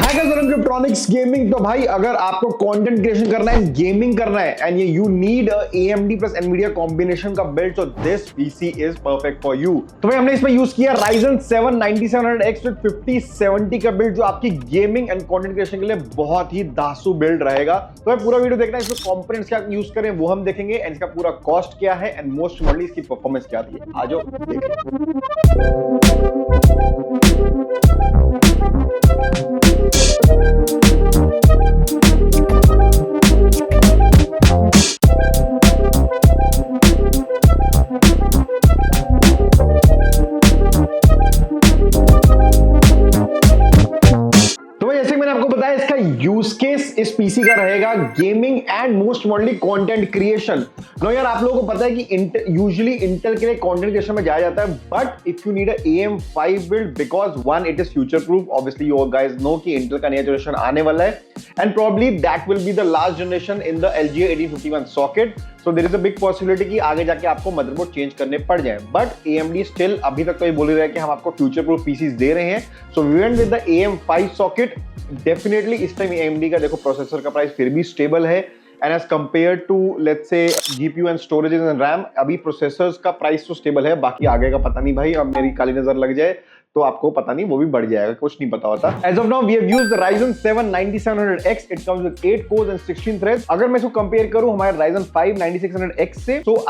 Electronics gaming. तो भाई अगर आपको कंटेंट क्रिएशन करना है, गेमिंग करना है and you need AMD plus Nvidia combination का बिल्ड, तो this PC is perfect for you. तो भाई हमने इसमें यूज किया Ryzen 7 9700X विद 5070 का बिल्ड, जो आपकी गेमिंग एंड कंटेंट क्रिएशन के लिए बहुत ही दासू बिल्ड रहेगा। तो भाई पूरा वीडियो देखना है, इसमें कंपोनेंट्स क्या यूज करें वो हम देखेंगे एंड इसका पूरा कॉस्ट क्या है एंड मोस्ट इम्पोर्टेंटली इसकी परफॉर्मेंस क्या आती है। आ जाओ यूज केस इस पीसी का रहेगा gaming and most importantly content creation. No यार, आप लोगों को पता है कि यूजुअली इंटेल के लिए कंटेंट क्रिएशन में जाया जाता है, but if you need AM5 build because one it is future proof, obviously you guys know कि इंटेल का नया जनरेशन आने वाला है and probably that will be the last generation in the LGA 1851 socket. So there is a big possibility कि आगे जाके आपको मदरबोर्ड चेंज करने पड़ जाए, बट AMD स्टिल अभी तक तो ये बोल रहा है कि हम आपको फ्यूचर प्रूफ पीसीज दे रहे हैं। So we went with the AM5 socket. Definitely इस टाइम AMD का देखो प्रोसेसर का प्राइस फिर भी स्टेबल है and as compare to let's say GPU and storage and RAM, अभी प्रोसेसर्स का प्राइस तो स्टेबल है, बाकी आगे का पता नहीं भाई। अब मेरी काली नजर लग जाए तो आपको पता नहीं, वो भी बढ़ जाएगा, कुछ नहीं पता होता। As of now we have used Ryzen 7 9700X, it comes with 8 cores and 16 threads. अगर मैं इसको कंपेयर करूं हमारे Ryzen 5 9600X से, तो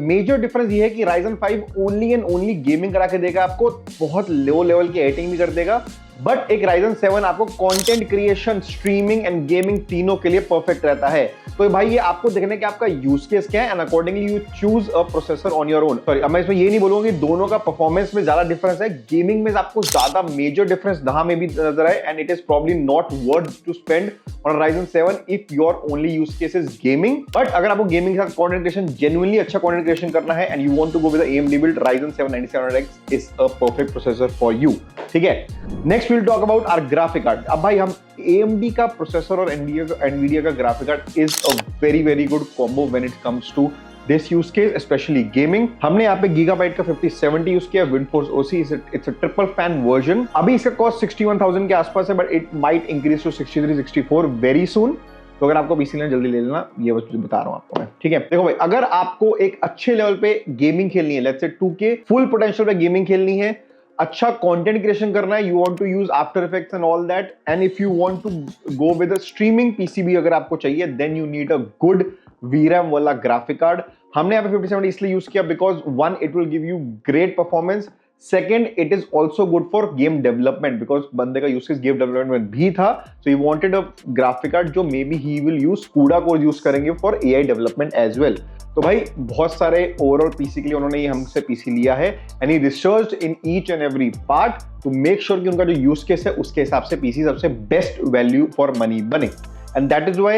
मेजर डिफरेंस ये है कि Ryzen 5 only and only gaming करा के देगा आपको, बहुत लो लेवल की एडिटिंग भी कर देगा, बट एक Ryzen 7 आपको content creation, streaming and gaming तीनों के लिए परफेक्ट रहता है। तो भाई ये आपको देखने के आपका यूज केस क्या है and accordingly you choose a processor on your own. Sorry, अब मैं इसमें ये नहीं बोलूंगा कि दोनों का परफॉर्मेंस में ज्यादा डिफरेंस है। गेमिंग में आपको ज्यादा मेजर डिफरेंस दहा में भी नजर आए and it is probably not worth to spend on Ryzen 7 if your only use case is gaming. But अगर आपको गेमिंग के साथ कंटेंट क्रिएशन, जेन्युइनली अच्छा कंटेंट क्रिएशन करना है and you want to go with the AMD build, Ryzen 7 9700X is a perfect processor for you. ठीक है, next we'll talk about our graphic card. अब भाई हम AMD का प्रोसेसर और NVIDIA का graphic card is a very good combo when it comes to this use case, especially gaming. हमने यहाँ पे Gigabyte का 5070 यूज किया, WindForce OC, it's a triple fan version. अभी इसका कॉस्ट 61,000 के आसपास है, but it might increase to 63-64 very soon. तो अगर आपको पीसी लेना, जल्दी ले लेना, ये बता रहा हूं आपको मैं। ठीक है, देखो भाई, अगर आपको एक अच्छे लेवल पे गेमिंग खेलनी है, let's say 2K full potential पे गेमिंग खेलनी है, अच्छा कंटेंट क्रिएशन करना है, you want to use after effects and all that, and if you want to go with a streaming PCB अगर आपको चाहिए, then you need a good VRAM वाला ग्राफिक कार्ड। हमने यहाँ पे 5070 इसलिए यूज किया because one, it will give you great performance, second it is also good for game development because बंदे का यूज केस गेम डेवलपमेंट में भी था। So you wanted a graphic card जो maybe he will use CUDA core use करेंगे for AI development as well. तो भाई बहुत सारे ओवरऑल पीसी के लिए उन्होंने ये हमसे पीसी लिया है and he researched in each and every part two make sure कि उनका जो यूज केस है उसके हिसाब से पीसी सबसे बेस्ट वैल्यू फॉर मनी बने। And that is why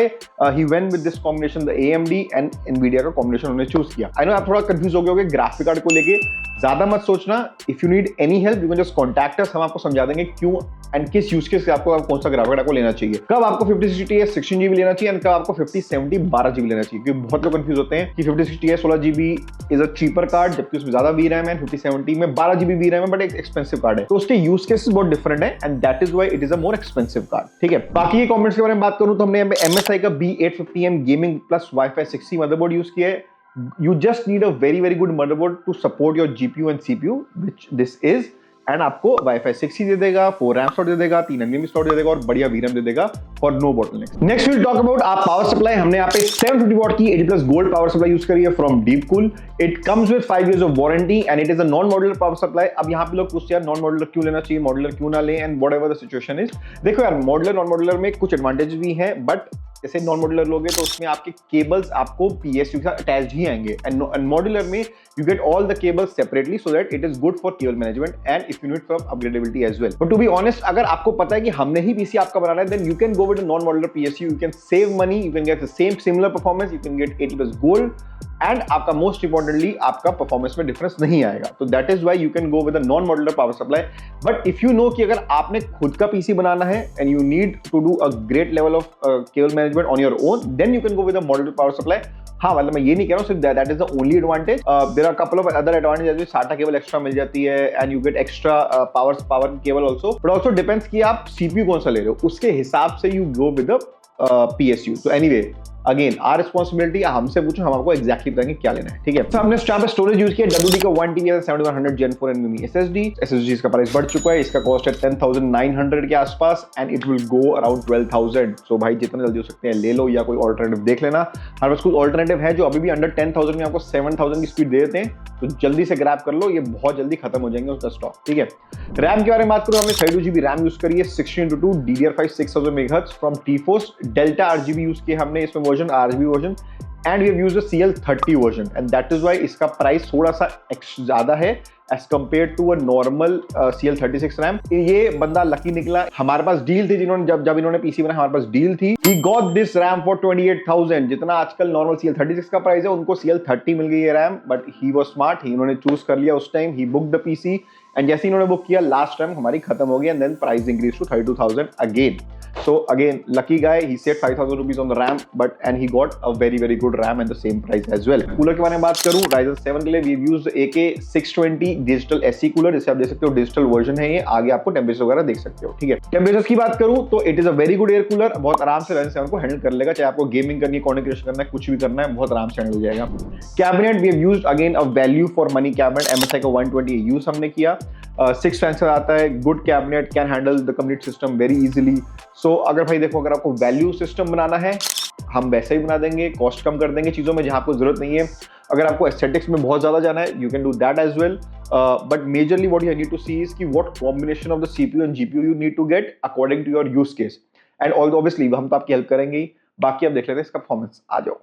he went with this combination, the AMD and NVIDIA का combination उन्होंने choose किया। I know आप थोड़ा confused हो गए होंगे ग्राफिक कार्ड को लेके, ज्यादा मत सोचना। If you need any help, you can just contact us, हम आपको समझा देंगे क्यों एंड किस यूज केस से आपको कौन सा ग्राफिक कार्ड को लेना चाहिए, कब आपको 5060 16GB लेना चाहिए एंड कब आपको 5070 12GB लेना चाहिए। क्योंकि बहुत लोग कंफ्यूज होते हैं कि 5060 16GB is a cheaper card, जबकि उसमें ज्यादा VRAM है, 5070 में 12GB VRAM है, बट एक एक्सपेंसिव कार्ड है, तो उसके यूज केसेस बहुत डिफरेंट है and that is why it is a more expensive card. ठीक है, बाकी ये कमेंट्स के बारे में बात करूं तो हमने यहाँ पे MSI का B850M gaming plus Wi-Fi 6E motherboard use किया है। You just need a very good motherboard to support your GPU and CPU, which this is, and आपको Wi-Fi 6E दे देगा, 4 RAM slot दे देगा, 3 NVMe slot दे देगा और बढ़िया VRAM दे देगा for no bottlenecks. Next we'll talk about our power supply। हमने यहाँ पे 750 watt की 80+ gold power supply यूज करी है from Deepcool। It comes with 5 years of warranty and it is a non-modular power supply। अब यहाँ पे लोग पूछते हैं नॉन मॉड्यूलर क्यों लेना चाहिए, मॉड्यूलर क्यों ना लें and whatever the situation is। देखो यार, मॉड्यूलर नॉन मॉड्यूलर में कुछ एडवांटेज भी हैं, बट जैसे नॉन मॉड्यूलर लोगे तो उसमें आपके केबल्स आपको PSU के साथ अटैच्ड ही आएंगे एंड मॉड्यूलर में you get all the cables separately so that it is good for cable management and if you need for upgradability as well. But to be honest, अगर आपको पता है कि हमने ही पीसी आपका बनाना है, then you can go with non modular PSU, you can save money, you can get the same similar performance, you can get 80+ gold and आपका मोस्ट इंपॉर्टेंटली आपका परफॉर्मेंस में डिफरेंस नहीं आएगा। तो that is why you can go with a non modular power supply. But if you know कि अगर आपने खुद का पीसी बनाना है and you need to do a great level of cable management on your own, then you can go with a modular power supply हाँ मतलब मैं ये नहीं कह रहा हूँ सिर्फ that is the only advantage, there are couple of other advantage, जैसे SATA केबल एक्स्ट्रा मिल जाती है and you get extra power cable also, but also depends कि आप CPU कौन सा ले रहे हो, उसके हिसाब से यू गो विद PSU। तो एनीवे अगेन आर रिस्पॉन्सिबिलिटी, हमसे पूछो हम आपको एक्जैक्टली बताएंगे क्या लेना है, ठीक है। तो हमने यहाँ पे स्टोरेज यूज किया WD का 1 TB 7100 Gen 4 NVMe SSD का प्राइस बढ़ चुका है, इसका कॉस्ट है 10,900 के आसपास and it will go around 12,000। सो भाई जितना जल्दी हो सकते हैं ले लो या कोई ऑल्टरनेटिव देख लेना। हमारे पास कुछ ऑल्टरनेटिव है जो अभी भी अंडर 10,000 में आपको 7,000 की स्पीड दे देते हैं, तो जल्दी से ग्रैब कर लो, ये बहुत जल्दी खत्म हो जाएंगे उसका स्टॉक, ठीक है। रैम के बारे में बात करूं, हमने 32 GB रैम यूज करी है, 16:2 DDR5 6000 MHz from T-Force, Delta RGB use किया हमने इसमें version, RGB version, and we have used the CL30 version and that is why इसका प्राइस थोड़ा सा ज्यादा है as compare to a normal CL36 RAM. ये बंदा लकी निकला, हमारे पास डील थी, जिन्होंने जब इन्होंने पीसी बनाया हमारे पास डील थी, he got this RAM for 28,000, जितना आजकल नॉर्मल CL36 का प्राइस है उनको CL30 मिल गई है RAM, but he was smart, इन्होंने चूज कर लिया उस time, he booked the PC and जैसे इन्होंने बुक किया लास्ट टाइम हमारी खत्म हो गई and then price increase to 32,000 again. So again, lucky guy, he saved 5,000 rupees on the RAM, and he got a very good RAM at the same price as well. Cooler के बारे में बात करूं, Ryzen 7 के लिए we've used AK620 digital SE cooler, जिसे आप देख सकते हो डिजिटल वर्जन है ये, आगे आपको टेम्परेचर वगैरह देख सकते हो, ठीक है। टेम्परेचर की बात करूं तो it is a very good air cooler, बहुत आराम से Ryzen 7 को हैंडल कर लेगा, चाहे आपको गेमिंग करनी है, कंटेंट क्रिएशन करना है, कुछ भी करना है, बहुत आराम से हैंडल हो जाएगा। Cabinet we have used again a value for money cabinet, MSI का 120 यूज हमने किया, 6 फैंस आता है, good cabinet, can handle the complete system very easily. So अगर भाई देखो, अगर आपको वैल्यू सिस्टम बनाना है हम वैसे ही बना देंगे, कॉस्ट कम कर देंगे चीजों में जहां आपको जरूरत नहीं है। अगर आपको एस्थेटिक्स में बहुत ज्यादा जाना है, you can do that as well, but majorly what you need to see is कि what combination of the CPU and GPU you need to get according to your use case, and obviously हम तो आपकी help करेंगे ही। बाकी आप देख लेते हैं इसका परफॉर्मेंस, आ जाओ।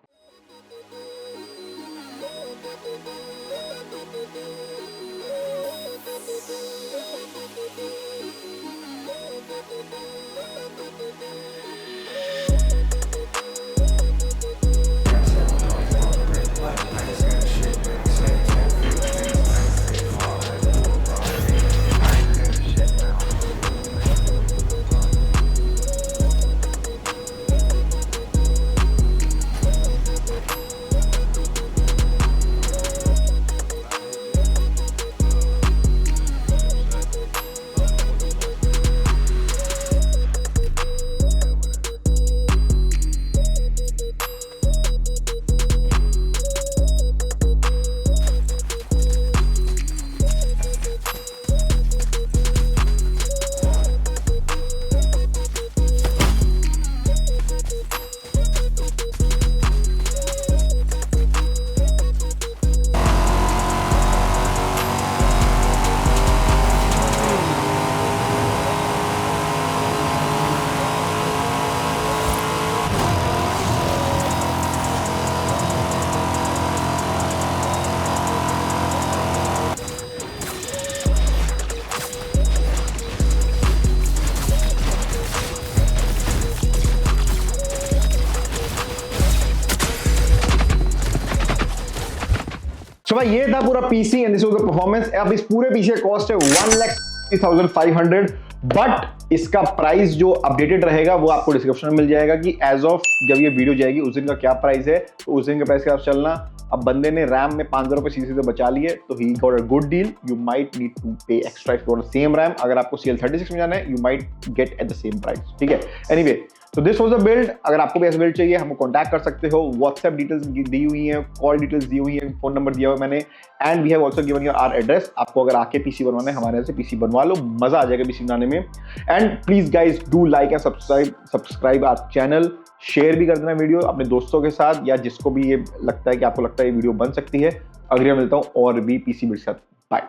So भाई ये था पूरा PC and this was the performance. अब इस पूरे पीसी का कॉस्ट है 1,60,500, बट इसका प्राइस जो अपडेटेड रहेगा वो आपको डिस्क्रिप्शन में मिल जाएगा कि एज ऑफ जब ये वीडियो जाएगी उस दिन का क्या प्राइस है, तो उस दिन के प्राइस के साथ चलना। अब बंदे ने रैम में 5,000 रुपए सीसी से बचा लिए, तो he got a good deal. You might need to pay extra for the same RAM. अगर आपको CL36 में जाना है, you might get at the same price, ठीक है। एनीवे, तो दिस वाज द बिल्ड। अगर आपको भी ऐसा बिल्ड चाहिए, हमको कांटेक्ट कर सकते हो। व्हाट्सएप डिटेल्स दी हुई हैं, कॉल डिटेल्स दी हुई हैं, फोन नंबर दिया हुआ है मैंने, and we have also given you our address. आपको अगर आके पीसी बनवाना है, हमारे यहाँ से पीसी बनवा लो, मजा आ जाएगा पीसी बनाने में। And please guys do like and subscribe our channel. Share भी कर देना वीडियो अपने दोस्तों के साथ, या जिसको भी ये लगता है कि आपको लगता है ये वीडियो बन सकती है। अगले मिलता हूँ और भी पीसी बिल्ड के साथ। बाय।